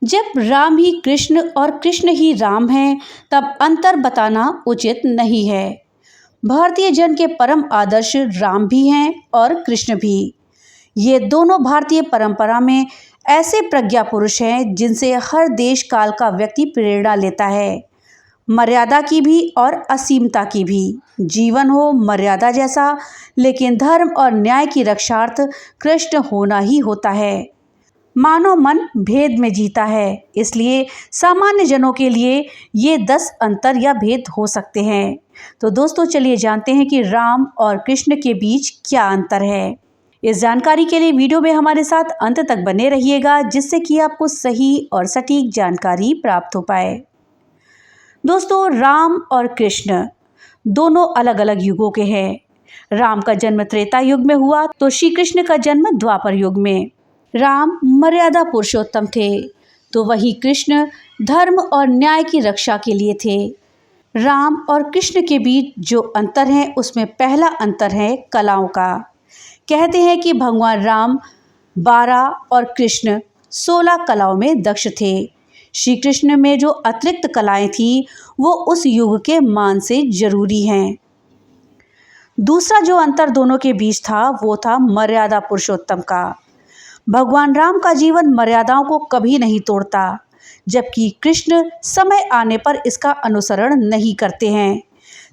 जब राम ही कृष्ण और कृष्ण ही राम हैं, तब अंतर बताना उचित नहीं है। भारतीय जन के परम आदर्श राम भी हैं और कृष्ण भी। ये दोनों भारतीय परंपरा में ऐसे प्रज्ञा पुरुष हैं जिनसे हर देश काल का व्यक्ति प्रेरणा लेता है, मर्यादा की भी और असीमता की भी। जीवन हो मर्यादा जैसा, लेकिन धर्म और न्याय की रक्षार्थ कृष्ण होना ही होता है। मानव मन भेद में जीता है, इसलिए सामान्य जनों के लिए ये 10 अंतर या भेद हो सकते हैं। तो दोस्तों चलिए जानते हैं कि राम और कृष्ण के बीच क्या अंतर है। इस जानकारी के लिए वीडियो में हमारे साथ अंत तक बने रहिएगा, जिससे कि आपको सही और सटीक जानकारी प्राप्त हो पाए। दोस्तों, राम और कृष्ण दोनों अलग अलग युगों के हैं। राम का जन्म त्रेता युग में हुआ तो श्री कृष्ण का जन्म द्वापर युग में। राम मर्यादा पुरुषोत्तम थे, तो वही कृष्ण धर्म और न्याय की रक्षा के लिए थे। राम और कृष्ण के बीच जो अंतर है, उसमें पहला अंतर है कलाओं का। कहते हैं कि भगवान राम 12 और कृष्ण 16 कलाओं में दक्ष थे। श्री कृष्ण में जो अतिरिक्त कलाएं थी, वो उस युग के मान से जरूरी हैं। दूसरा जो अंतर दोनों के बीच था, वो था मर्यादा पुरुषोत्तम का। भगवान राम का जीवन मर्यादाओं को कभी नहीं तोड़ता, जबकि कृष्ण समय आने पर इसका अनुसरण नहीं करते हैं।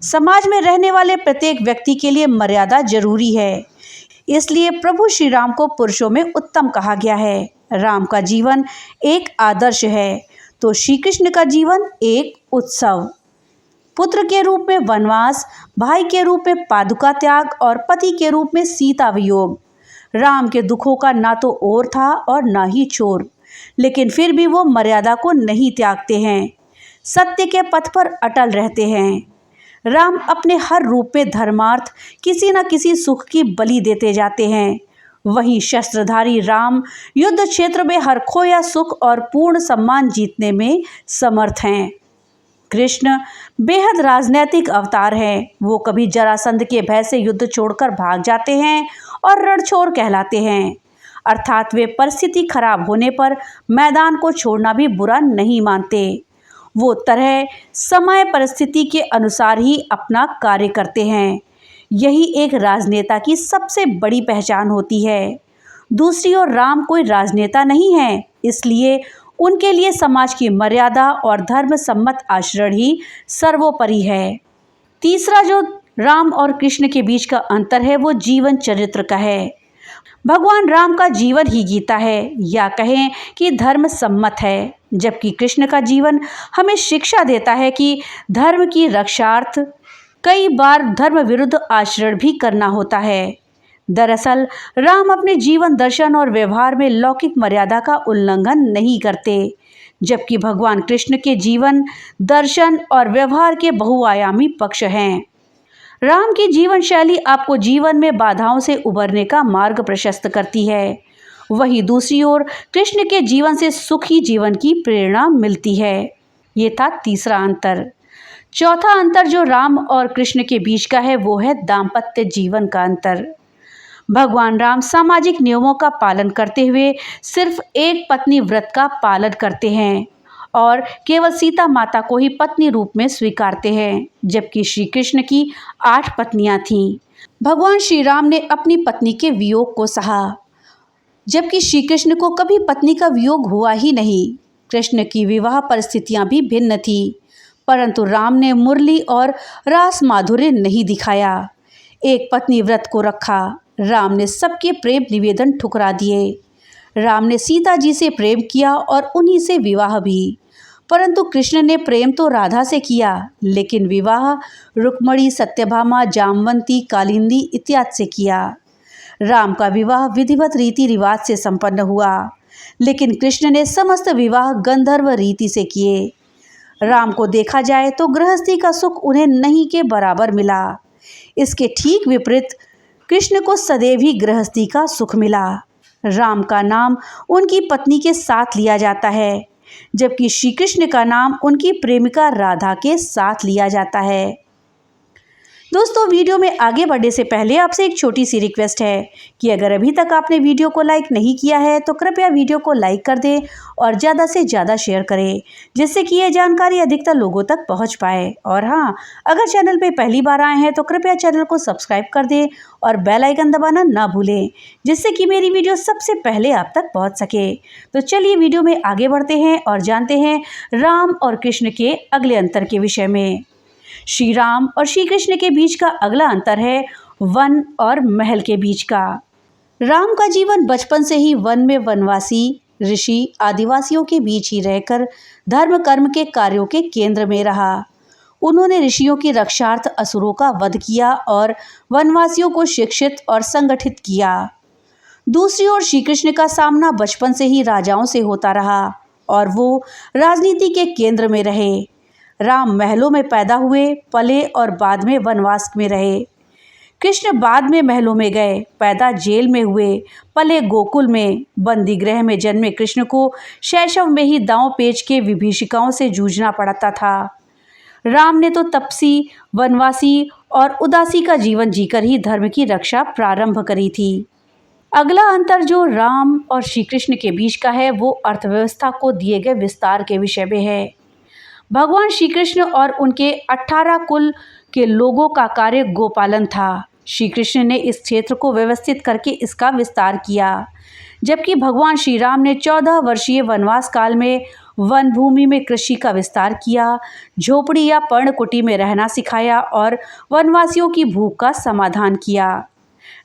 समाज में रहने वाले प्रत्येक व्यक्ति के लिए मर्यादा जरूरी है, इसलिए प्रभु श्री राम को पुरुषों में उत्तम कहा गया है। राम का जीवन एक आदर्श है, तो श्री कृष्ण का जीवन एक उत्सव। पुत्र के रूप में वनवास, भाई के रूप में पादुका त्याग और पति के रूप में सीता वियोग। राम के दुखों का ना तो ओर था और ना ही छोर, लेकिन फिर भी वो मर्यादा को नहीं त्यागते हैं, सत्य के पथ पर अटल रहते हैं। राम अपने हर रूप में धर्मार्थ किसी न किसी सुख की बलि देते जाते हैं। वहीं शस्त्रधारी राम युद्ध क्षेत्र में हर खोया सुख और पूर्ण सम्मान जीतने में समर्थ हैं। कृष्ण बेहद राजनैतिक अवतार हैं। वो कभी जरासंध के भय से युद्ध छोड़कर भाग जाते हैं और रणछोड़ कहलाते हैं, अर्थात वे परिस्थिति खराब होने पर मैदान को छोड़ना भी बुरा नहीं मानते। वो तरह समय परिस्थिति के अनुसार ही अपना कार्य करते हैं। यही एक राजनेता की सबसे बड़ी पहचान होती है। दूसरी ओर राम कोई राजनेता नहीं है, इसलिए उनके लिए समाज की मर्यादा और धर्म सम्मत आचरण ही सर्वोपरि है। तीसरा जो राम और कृष्ण के बीच का अंतर है, वो जीवन चरित्र का है। भगवान राम का जीवन ही गीता है, या कहें कि धर्म सम्मत है, जबकि कृष्ण का जीवन हमें शिक्षा देता है कि धर्म की रक्षार्थ कई बार धर्म विरुद्ध आचरण भी करना होता है। दरअसल राम अपने जीवन दर्शन और व्यवहार में लौकिक मर्यादा का उल्लंघन नहीं करते, जबकि भगवान कृष्ण के जीवन दर्शन और व्यवहार के बहुआयामी पक्ष हैं। राम की जीवन शैली आपको जीवन में बाधाओं से उबरने का मार्ग प्रशस्त करती है, वहीं दूसरी ओर कृष्ण के जीवन से सुखी जीवन की प्रेरणा मिलती है। ये था तीसरा अंतर। चौथा अंतर जो राम और कृष्ण के बीच का है, वो है दाम्पत्य जीवन का अंतर। भगवान राम सामाजिक नियमों का पालन करते हुए सिर्फ एक पत्नी व्रत का पालन करते हैं और केवल सीता माता को ही पत्नी रूप में स्वीकारते हैं, जबकि श्री कृष्ण की 8 पत्नियां थीं। भगवान श्री राम ने अपनी पत्नी के वियोग को सहा, जबकि श्री कृष्ण को कभी पत्नी का वियोग हुआ ही नहीं। कृष्ण की विवाह परिस्थितियां भी भिन्न थी, परंतु राम ने मुरली और रास माधुर्य नहीं दिखाया। एक पत्नी व्रत को रखा। राम ने सबके प्रेम निवेदन ठुकरा दिए। राम ने सीता जी से प्रेम किया और उन्हीं से विवाह भी, परंतु कृष्ण ने प्रेम तो राधा से किया, लेकिन विवाह रुक्मणी, सत्यभामा, जामवंती, कालिंदी इत्यादि से किया। राम का विवाह विधिवत रीति रिवाज से संपन्न हुआ, लेकिन कृष्ण ने समस्त विवाह गंधर्व रीति से किए। राम को देखा जाए तो गृहस्थी का सुख उन्हें नहीं के बराबर मिला। इसके ठीक विपरीत कृष्ण को सदैव ही गृहस्थी का सुख मिला। राम का नाम उनकी पत्नी के साथ लिया जाता है, जबकि श्री कृष्ण का नाम उनकी प्रेमिका राधा के साथ लिया जाता है। दोस्तों, वीडियो में आगे बढ़ने से पहले आपसे एक छोटी सी रिक्वेस्ट है कि अगर अभी तक आपने वीडियो को लाइक नहीं किया है तो कृपया वीडियो को लाइक कर दें और ज़्यादा से ज़्यादा शेयर करें, जिससे कि ये जानकारी अधिकतर लोगों तक पहुंच पाए। और हाँ, अगर चैनल पे पहली बार आए हैं तो कृपया चैनल को सब्सक्राइब कर दें और बेल आइकन दबाना ना भूलें, जिससे कि मेरी वीडियो सबसे पहले आप तक पहुँच सके। तो चलिए वीडियो में आगे बढ़ते हैं और जानते हैं राम और कृष्ण के अगले अंतर के विषय में। श्री राम और श्री कृष्ण के बीच का अगला अंतर है वन और महल के बीच का। राम का जीवन बचपन से ही वन में वनवासी ऋषि आदिवासियों के बीच ही रहकर धर्म कर्म के कार्यों के केंद्र में रहा। उन्होंने ऋषियों की रक्षार्थ असुरों का वध किया और वनवासियों को शिक्षित और संगठित किया। दूसरी ओर श्री कृष्ण का सामना बचपन से ही राजाओं से होता रहा और वो राजनीति के केंद्र में रहे। राम महलों में पैदा हुए, पले और बाद में वनवास में रहे। कृष्ण बाद में महलों में गए, पैदा जेल में हुए, पले गोकुल में। बंदी गृह में जन्मे कृष्ण को शैशव में ही दांव पेच के विभीषिकाओं से जूझना पड़ता था। राम ने तो तपसी, वनवासी और उदासी का जीवन जीकर ही धर्म की रक्षा प्रारंभ करी थी। अगला अंतर जो राम और श्री कृष्ण के बीच का है वो अर्थव्यवस्था को दिए गए विस्तार के विषय में है। भगवान श्री कृष्ण और उनके 18 कुल के लोगों का कार्य गोपालन था। श्री कृष्ण ने इस क्षेत्र को व्यवस्थित करके इसका विस्तार किया, जबकि भगवान श्री राम ने 14 वर्षीय वनवास काल में वन भूमि में कृषि का विस्तार किया, झोपड़ी या पर्णकुटी में रहना सिखाया और वनवासियों की भूख का समाधान किया।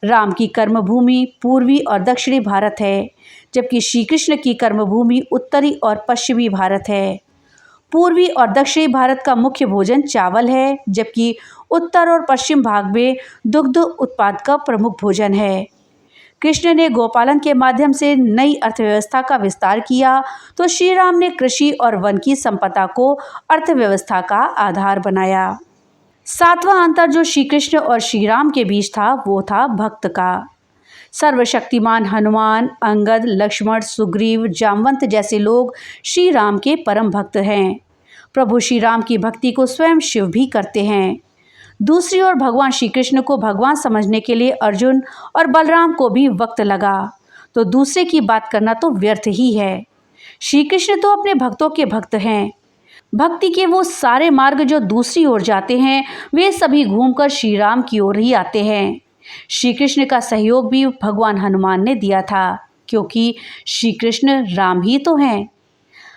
राम की कर्मभूमि पूर्वी और दक्षिणी भारत है, जबकि श्री कृष्ण की कर्मभूमि उत्तरी और पश्चिमी भारत है। पूर्वी और दक्षिणी भारत का मुख्य भोजन चावल है, जबकि उत्तर और पश्चिम भाग में दुग्ध उत्पाद का प्रमुख भोजन है। कृष्ण ने गोपालन के माध्यम से नई अर्थव्यवस्था का विस्तार किया, तो श्री राम ने कृषि और वन की संपदा को अर्थव्यवस्था का आधार बनाया। सातवां अंतर जो श्री कृष्ण और श्री राम के बीच था वो था भक्त का। सर्वशक्तिमान हनुमान, अंगद, लक्ष्मण, सुग्रीव, जामवंत जैसे लोग श्री राम के परम भक्त हैं। प्रभु श्री राम की भक्ति को स्वयं शिव भी करते हैं। दूसरी ओर भगवान श्री कृष्ण को भगवान समझने के लिए अर्जुन और बलराम को भी वक्त लगा, तो दूसरे की बात करना तो व्यर्थ ही है। श्री कृष्ण तो अपने भक्तों के भक्त हैं। भक्ति के वो सारे मार्ग जो दूसरी ओर जाते हैं वे सभी घूमकर श्री राम की ओर ही आते हैं। श्री कृष्ण का सहयोग भी भगवान हनुमान ने दिया था, क्योंकि श्री कृष्ण राम ही तो हैं।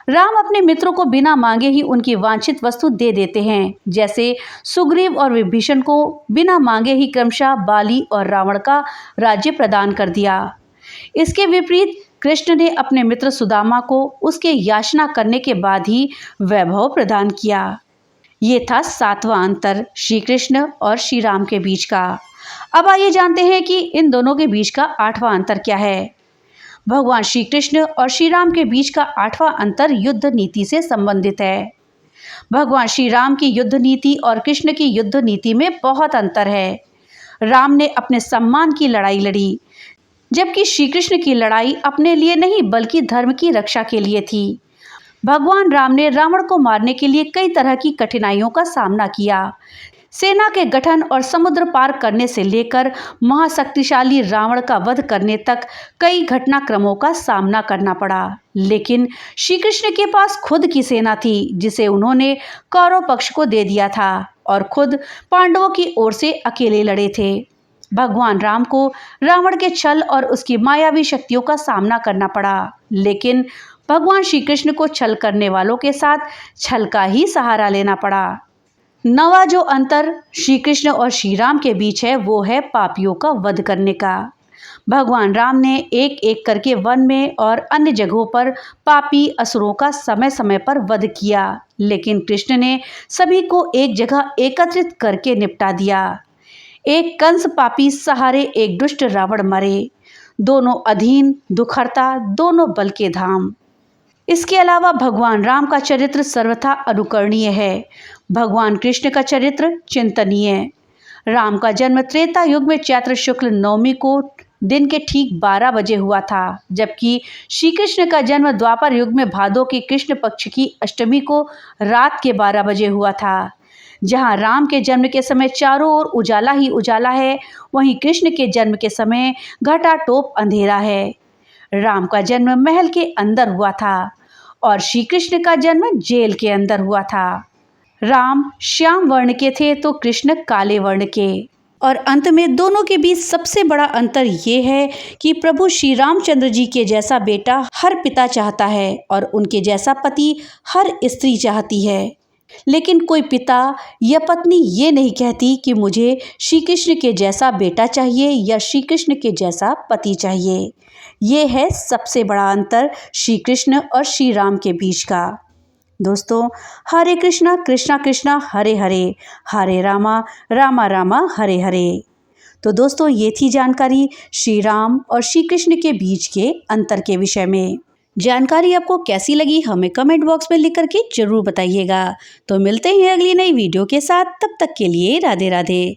राम अपने मित्रों को बिना मांगे ही उनकी वांछित वस्तु दे देते हैं, जैसे सुग्रीव और विभीषण को बिना मांगे ही क्रमशः बाली और रावण का राज्य प्रदान कर दिया। इसके विपरीत कृष्ण ने अपने मित्र सुदामा को उसके याचना करने के बाद ही वैभव प्रदान किया। ये था सातवां अंतर श्री कृष्ण और श्री राम के बीच का। अब आइए जानते हैं कि इन दोनों के बीच का आठवां अंतर क्या है। भगवान श्री कृष्ण और श्री राम के बीच का आठवां अंतर युद्ध नीति से संबंधित है। भगवान श्री राम की युद्ध नीति और कृष्ण की युद्ध नीति में बहुत अंतर है। राम ने अपने सम्मान की लड़ाई लड़ी, जबकि श्री कृष्ण की लड़ाई अपने लिए नहीं बल्कि धर्म की रक्षा के लिए थी। भगवान राम ने रावण को मारने के लिए कई तरह की कठिनाइयों का सामना किया। सेना के गठन और समुद्र पार करने से लेकर महाशक्तिशाली रावण का वध करने तक कई घटनाक्रमों का सामना करना पड़ा। लेकिन श्री कृष्ण के पास खुद की सेना थी, जिसे उन्होंने कौरव पक्ष को दे दिया था और खुद पांडवों की ओर से अकेले लड़े थे। भगवान राम को रावण के छल और उसकी मायावी शक्तियों का सामना करना पड़ा, लेकिन भगवान श्री कृष्ण को छल करने वालों के साथ छल का ही सहारा लेना पड़ा। नवा जो अंतर श्री कृष्ण और श्री राम के बीच है वो है पापियों का वध करने का। भगवान राम ने एक एक करके वन में और अन्य जगहों पर पापी असुरों का समय समय पर वध किया, लेकिन कृष्ण ने सभी को एक जगह एकत्रित करके निपटा दिया। एक कंस पापी सहारे एक दुष्ट रावण मरे। दोनों अधीन, दुखहर्ता, दोनों बल के धाम। इसके अलावा भगवान राम का चरित्र सर्वथा अनुकरणीय है। भगवान कृष्ण का चरित्र चिंतनीय। राम का जन्म त्रेता युग में चैत्र शुक्ल नवमी को दिन के ठीक 12 बजे हुआ था, जबकि श्री कृष्ण का जन्म द्वापर युग में भादों के कृष्ण पक्ष की अष्टमी को रात के 12 बजे हुआ था। जहाँ राम के जन्म के समय चारों ओर उजाला ही उजाला है, वहीं कृष्ण के जन्म के समय घटाटोप अंधेरा है। राम का जन्म महल के अंदर हुआ था और श्री कृष्ण का जन्म जेल के अंदर हुआ था। राम श्याम वर्ण के थे तो कृष्ण काले वर्ण के। और अंत में दोनों के बीच सबसे बड़ा अंतर ये है कि प्रभु श्री रामचंद्र जी के जैसा बेटा हर पिता चाहता है और उनके जैसा पति हर स्त्री चाहती है, लेकिन कोई पिता या पत्नी ये नहीं कहती कि मुझे श्री कृष्ण के जैसा बेटा चाहिए या श्री कृष्ण के जैसा पति चाहिए। ये है सबसे बड़ा अंतर श्री कृष्ण और श्री राम के बीच का। दोस्तों, हरे कृष्णा कृष्णा कृष्णा हरे हरे, हरे रामा रामा रामा हरे हरे। तो दोस्तों, ये थी जानकारी श्री राम और श्री कृष्ण के बीच के अंतर के विषय में। जानकारी आपको कैसी लगी हमें कमेंट बॉक्स में लिख करके जरूर बताइएगा। तो मिलते हैं अगली नई वीडियो के साथ, तब तक के लिए राधे राधे।